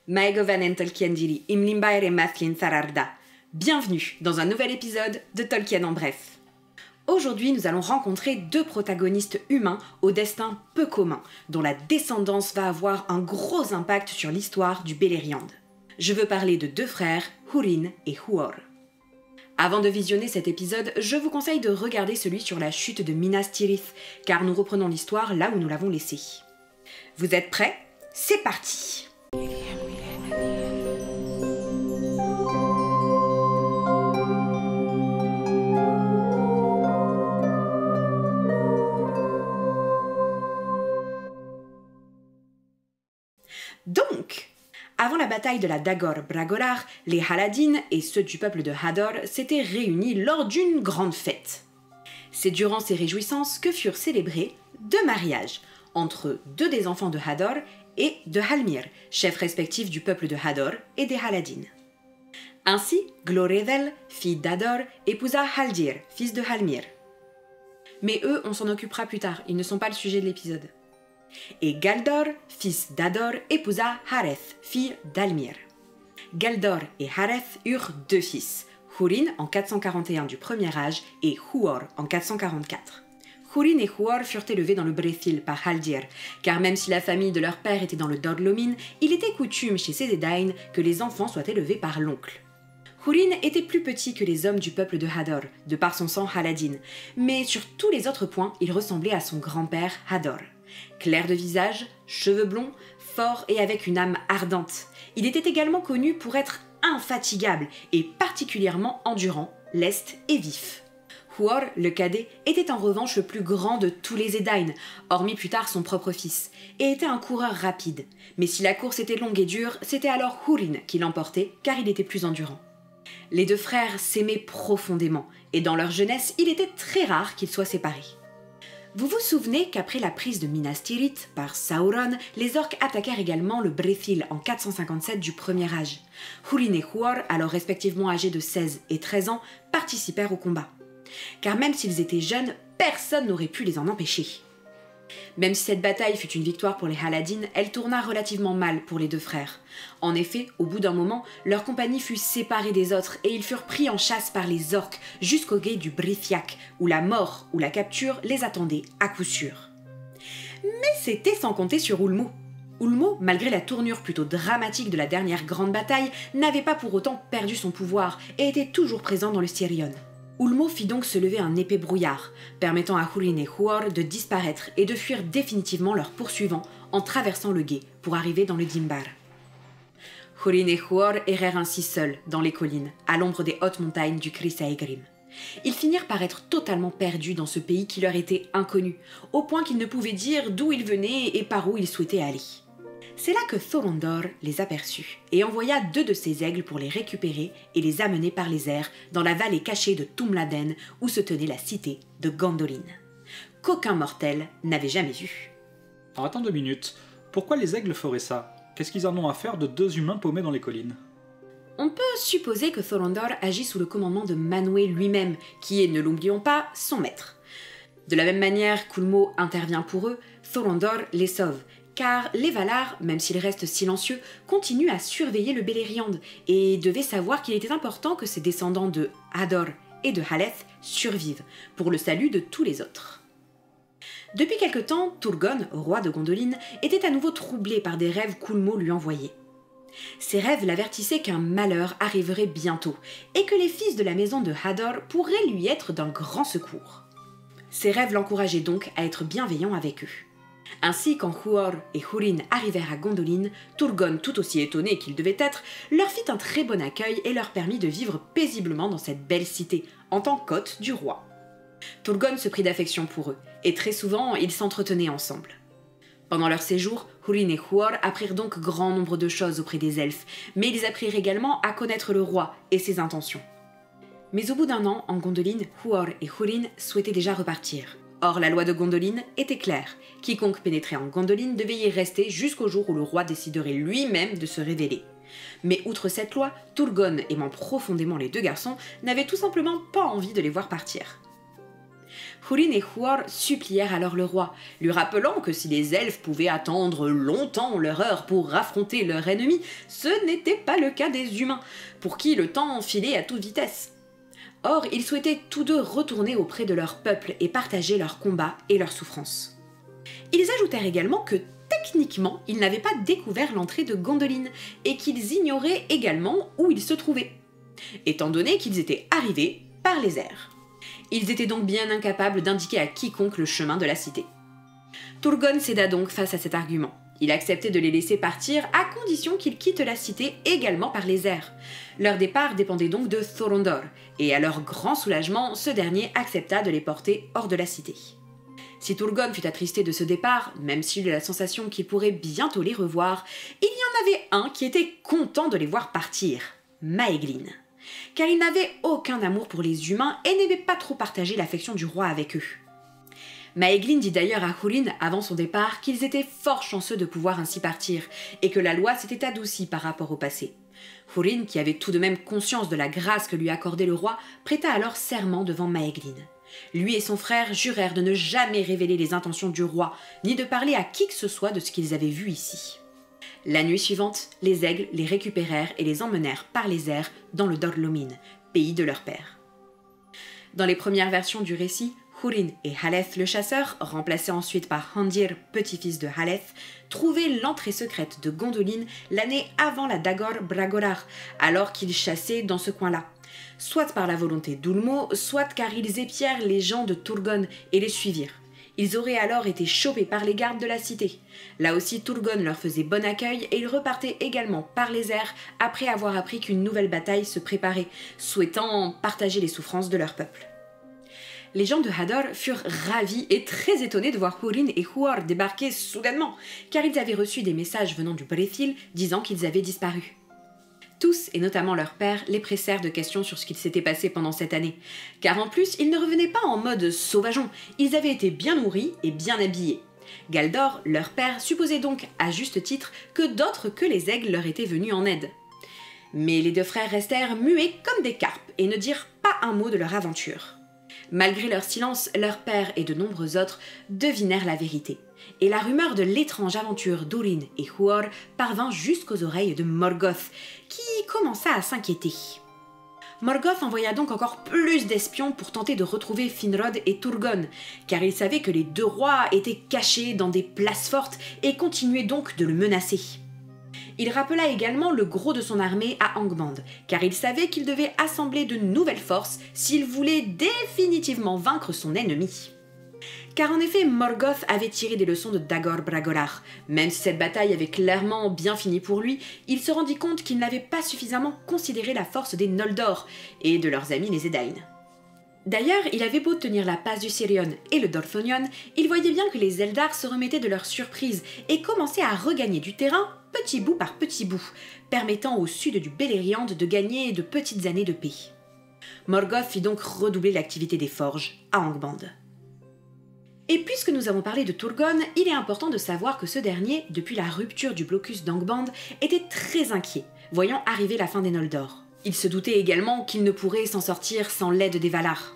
Maegovan Tolkiendiri Imlimbaer et Mathlin Thararda. Bienvenue dans un nouvel épisode de Tolkien en bref. Aujourd'hui, nous allons rencontrer deux protagonistes humains au destin peu commun, dont la descendance va avoir un gros impact sur l'histoire du Beleriand. Je veux parler de deux frères, Húrin et Huor. Avant de visionner cet épisode, je vous conseille de regarder celui sur la chute de Minas Tirith, car nous reprenons l'histoire là où nous l'avons laissée. Vous êtes prêts ? C'est parti ! Donc, avant la bataille de la Dagor Bragollach, les Haladin et ceux du peuple de Hador s'étaient réunis lors d'une grande fête. C'est durant ces réjouissances que furent célébrés deux mariages entre deux des enfants de Hador et de Halmir, chef respectif du peuple de Hador et des Haladin. Ainsi, Glorethel, fille d'Hador, épousa Haldir, fils de Halmir. Mais eux, on s'en occupera plus tard, ils ne sont pas le sujet de l'épisode. Et Galdor, fils d'Hador, épousa Hareth, fille d'Halmir. Galdor et Hareth eurent deux fils, Húrin en 441 du premier âge et Huor en 444. Húrin et Huor furent élevés dans le Brethil par Haldir, car même si la famille de leur père était dans le Dordlomin, il était coutume chez ces Edain que les enfants soient élevés par l'oncle. Húrin était plus petit que les hommes du peuple de Hador, de par son sang Haladin, mais sur tous les autres points, il ressemblait à son grand-père Hador. Clair de visage, cheveux blonds, fort et avec une âme ardente. Il était également connu pour être infatigable et particulièrement endurant, leste et vif. Huor, le cadet, était en revanche le plus grand de tous les Edain, hormis plus tard son propre fils, et était un coureur rapide. Mais si la course était longue et dure, c'était alors Húrin qui l'emportait, car il était plus endurant. Les deux frères s'aimaient profondément, et dans leur jeunesse, il était très rare qu'ils soient séparés. Vous vous souvenez qu'après la prise de Minas Tirith par Sauron, les orques attaquèrent également le Brethil en 457 du premier âge. Húrin et Huor, alors respectivement âgés de 16 et 13 ans, participèrent au combat. Car même s'ils étaient jeunes, personne n'aurait pu les en empêcher. Même si cette bataille fut une victoire pour les Haladin, elle tourna relativement mal pour les deux frères. En effet, au bout d'un moment, leur compagnie fut séparée des autres et ils furent pris en chasse par les orques jusqu'au gué du Brithiac, où la mort ou la capture les attendait à coup sûr. Mais c'était sans compter sur Ulmo. Ulmo, malgré la tournure plutôt dramatique de la dernière grande bataille, n'avait pas pour autant perdu son pouvoir et était toujours présent dans le Sirion. Ulmo fit donc se lever un épais brouillard, permettant à Húrin et Huor de disparaître et de fuir définitivement leurs poursuivants en traversant le gué pour arriver dans le Dimbar. Húrin et Huor errèrent ainsi seuls dans les collines, à l'ombre des hautes montagnes du Chris Aegrim. Ils finirent par être totalement perdus dans ce pays qui leur était inconnu, au point qu'ils ne pouvaient dire d'où ils venaient et par où ils souhaitaient aller. C'est là que Thorondor les aperçut et envoya deux de ses aigles pour les récupérer et les amener par les airs dans la vallée cachée de Tumladen où se tenait la cité de Gondolin, qu'aucun mortel n'avait jamais vue. Alors attends 2 minutes, pourquoi les aigles feraient ça ? Qu'est-ce qu'ils en ont à faire de deux humains paumés dans les collines ? On peut supposer que Thorondor agit sous le commandement de Manwë lui-même, qui est, ne l'oublions pas, son maître. De la même manière qu'Ulmo intervient pour eux, Thorondor les sauve, car les Valar, même s'ils restent silencieux, continuent à surveiller le Beleriand et devaient savoir qu'il était important que ses descendants de Hador et de Haleth survivent, pour le salut de tous les autres. Depuis quelque temps, Turgon, roi de Gondolin, était à nouveau troublé par des rêves qu'Ulmo lui envoyait. Ces rêves l'avertissaient qu'un malheur arriverait bientôt, et que les fils de la maison de Hador pourraient lui être d'un grand secours. Ces rêves l'encourageaient donc à être bienveillant avec eux. Ainsi, quand Huor et Húrin arrivèrent à Gondolin, Turgon, tout aussi étonné qu'il devait être, leur fit un très bon accueil et leur permit de vivre paisiblement dans cette belle cité, en tant qu'hôte du roi. Turgon se prit d'affection pour eux, et très souvent, ils s'entretenaient ensemble. Pendant leur séjour, Húrin et Huor apprirent donc grand nombre de choses auprès des elfes, mais ils apprirent également à connaître le roi et ses intentions. Mais au bout d'un an, en Gondolin, Huor et Húrin souhaitaient déjà repartir. Or, la loi de Gondolin était claire. Quiconque pénétrait en Gondolin devait y rester jusqu'au jour où le roi déciderait lui-même de se révéler. Mais outre cette loi, Turgon, aimant profondément les deux garçons, n'avait tout simplement pas envie de les voir partir. Húrin et Huor supplièrent alors le roi, lui rappelant que si les elfes pouvaient attendre longtemps leur heure pour affronter leur ennemi, ce n'était pas le cas des humains, pour qui le temps filait à toute vitesse. Or, ils souhaitaient tous deux retourner auprès de leur peuple et partager leurs combats et leurs souffrances. Ils ajoutèrent également que techniquement, ils n'avaient pas découvert l'entrée de Gondolin et qu'ils ignoraient également où ils se trouvaient, étant donné qu'ils étaient arrivés par les airs. Ils étaient donc bien incapables d'indiquer à quiconque le chemin de la cité. Turgon céda donc face à cet argument. Il acceptait de les laisser partir à condition qu'ils quittent la cité également par les airs. Leur départ dépendait donc de Thorondor, et à leur grand soulagement, ce dernier accepta de les porter hors de la cité. Si Turgon fut attristé de ce départ, même s'il eut la sensation qu'il pourrait bientôt les revoir, il y en avait un qui était content de les voir partir, Maeglin. Car il n'avait aucun amour pour les humains et n'aimait pas trop partager l'affection du roi avec eux. Maeglin dit d'ailleurs à Húrin avant son départ qu'ils étaient fort chanceux de pouvoir ainsi partir et que la loi s'était adoucie par rapport au passé. Húrin, qui avait tout de même conscience de la grâce que lui accordait le roi, prêta alors serment devant Maeglin. Lui et son frère jurèrent de ne jamais révéler les intentions du roi, ni de parler à qui que ce soit de ce qu'ils avaient vu ici. La nuit suivante, les aigles les récupérèrent et les emmenèrent par les airs dans le Dor-lómin, pays de leur père. Dans les premières versions du récit, Húrin et Haleth le chasseur, remplacé ensuite par Handir, petit-fils de Haleth, trouvaient l'entrée secrète de Gondolin l'année avant la Dagor Bragollach, alors qu'ils chassaient dans ce coin-là. Soit par la volonté d'Ulmo, soit car ils épièrent les gens de Turgon et les suivirent. Ils auraient alors été chopés par les gardes de la cité. Là aussi, Turgon leur faisait bon accueil et ils repartaient également par les airs après avoir appris qu'une nouvelle bataille se préparait, souhaitant partager les souffrances de leur peuple. Les gens de Hador furent ravis et très étonnés de voir Húrin et Huor débarquer soudainement, car ils avaient reçu des messages venant du Bréthil disant qu'ils avaient disparu. Tous, et notamment leur père, les pressèrent de questions sur ce qu'il s'était passé pendant cette année, car en plus, ils ne revenaient pas en mode sauvageon, ils avaient été bien nourris et bien habillés. Galdor, leur père, supposait donc, à juste titre, que d'autres que les aigles leur étaient venus en aide. Mais les deux frères restèrent muets comme des carpes et ne dirent pas un mot de leur aventure. Malgré leur silence, leur père et de nombreux autres devinèrent la vérité. Et la rumeur de l'étrange aventure d'Húrin et Huor parvint jusqu'aux oreilles de Morgoth, qui commença à s'inquiéter. Morgoth envoya donc encore plus d'espions pour tenter de retrouver Finrod et Turgon, car il savait que les deux rois étaient cachés dans des places fortes et continuaient donc de le menacer. Il rappela également le gros de son armée à Angband, car il savait qu'il devait assembler de nouvelles forces s'il voulait définitivement vaincre son ennemi. Car en effet, Morgoth avait tiré des leçons de Dagor Bragollach. Même si cette bataille avait clairement bien fini pour lui, il se rendit compte qu'il n'avait pas suffisamment considéré la force des Noldor et de leurs amis les Edain. D'ailleurs, il avait beau tenir la passe du Sirion et le Dorthonion, il voyait bien que les Eldar se remettaient de leur surprise et commençaient à regagner du terrain petit bout par petit bout, permettant au sud du Beleriand de gagner de petites années de paix. Morgoth fit donc redoubler l'activité des forges à Angband. Et puisque nous avons parlé de Turgon, il est important de savoir que ce dernier, depuis la rupture du blocus d'Angband, était très inquiet, voyant arriver la fin des Noldor. Il se doutait également qu'il ne pourrait s'en sortir sans l'aide des Valar.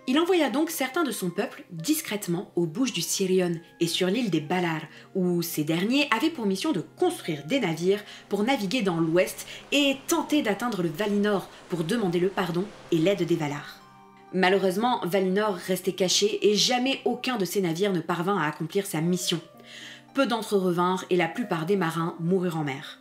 Il envoya donc certains de son peuple discrètement aux bouches du Sirion et sur l'île des Valar, où ces derniers avaient pour mission de construire des navires pour naviguer dans l'ouest et tenter d'atteindre le Valinor pour demander le pardon et l'aide des Valar. Malheureusement, Valinor restait caché et jamais aucun de ces navires ne parvint à accomplir sa mission. Peu d'entre eux revinrent et la plupart des marins moururent en mer.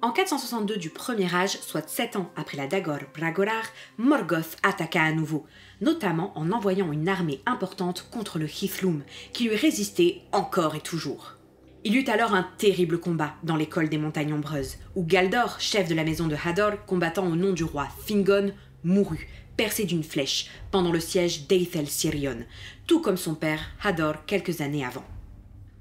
En 462 du Premier Âge, soit 7 ans après la Dagor Bragollach, Morgoth attaqua à nouveau, notamment en envoyant une armée importante contre le Hithlum, qui lui résistait encore et toujours. Il eut alors un terrible combat dans l'école des montagnes ombreuses, où Galdor, chef de la maison de Hador, combattant au nom du roi Fingon, mourut, percé d'une flèche, pendant le siège d'Eithel Sirion, tout comme son père Hador quelques années avant.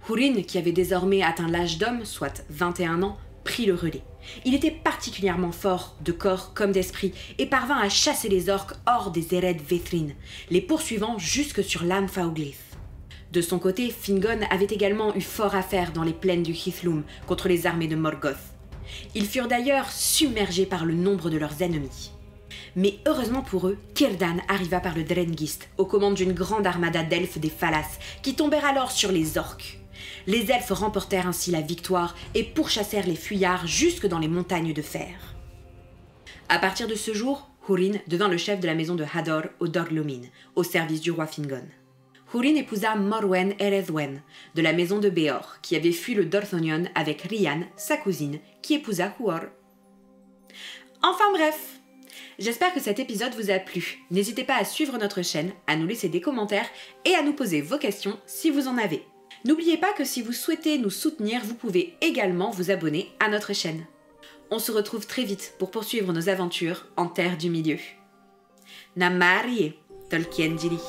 Húrin, qui avait désormais atteint l'âge d'homme, soit 21 ans, prit le relais. Il était particulièrement fort, de corps comme d'esprit, et parvint à chasser les orques hors des Ered Vethrin, les poursuivant jusque sur Lan Fáuglith. De son côté, Fingon avait également eu fort à faire dans les plaines du Hithlum contre les armées de Morgoth. Ils furent d'ailleurs submergés par le nombre de leurs ennemis. Mais heureusement pour eux, Círdan arriva par le Drengist, aux commandes d'une grande armada d'elfes des Falas, qui tombèrent alors sur les orques. Les elfes remportèrent ainsi la victoire et pourchassèrent les fuyards jusque dans les montagnes de fer. À partir de ce jour, Húrin devint le chef de la maison de Hador au Dor-lómin, au service du roi Fingon. Húrin épousa Morwen Erethwen, de la maison de Béor, qui avait fui le Dorthonion avec Rian, sa cousine, qui épousa Huor. Enfin bref, j'espère que cet épisode vous a plu. N'hésitez pas à suivre notre chaîne, à nous laisser des commentaires et à nous poser vos questions si vous en avez. N'oubliez pas que si vous souhaitez nous soutenir, vous pouvez également vous abonner à notre chaîne. On se retrouve très vite pour poursuivre nos aventures en Terre du Milieu. Namari, Tolkien Jiri.